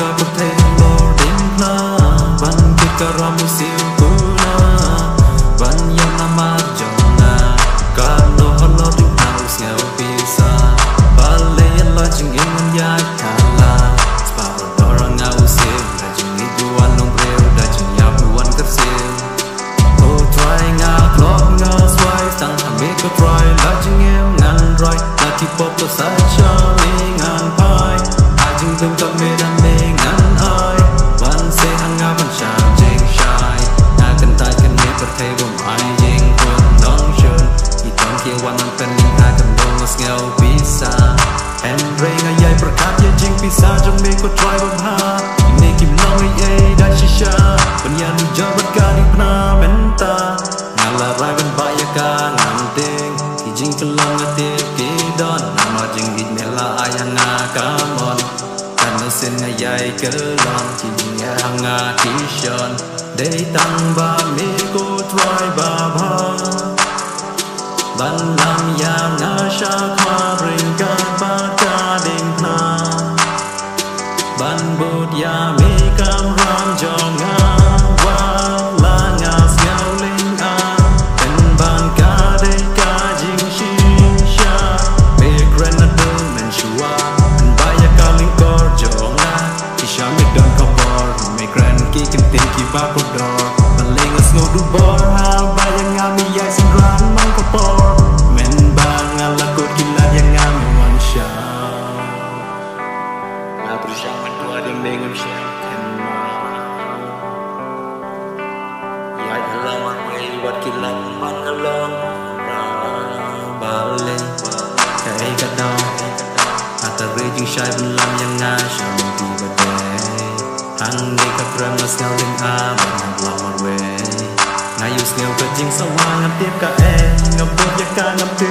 ka putih lording na ban kita ramusim puna ban yang nama jona kano lording house ya bisa balik lo jengin ya kala separa orang ngausim dah jengi jual long reu dah jengya buan kersil oh try ngaplok ngaswai tang hamil ko try la jengem ngan right lati pop to saja ngan pai ajeng tung tak medan ngan ai ban se hanga ban sham jeng shai akan tai kan me perthai bom ai jeng kun dong shun I ton kia wan man pen ling akan dong ngel bisa and ring ayai perkat ya jeng bisa jeng me ko try bom ha ini kim long ai da shisha penyan jabat kali pna menta ngala ragan bayaka nganting kijing kelang atik kidon nama jeng git mela ayana kamon kana sen ayai kelon kijing ya hanga kishon dei tang ba me ko try ba ba ban lam ya na sha kha ring ka ba ka ding na ban bot ya me kam ram jong nga wa la nga sngau ling a pen ban ka dei ka jing shin sha me granada men shua pen ba ya ka ling kor jong nga ki sha me don ko bor me gran ki kin tin ki ba ko dor ban ling as no du bor ha ba ya nga mi ya sin ran mang ko por men ba nga la ko ki la ya nga me wan sha la bersama men dua de mengam sha ken ma ya alawan way wat ki la man along ra ba le kai ka do ata re jing shai ban lam yang nga sha mo ti ba de hang ne ka pram na sel ling a ban la ma we na yu snel ka jing sa wa ngam tiep ka ngam bo ya ka ngam te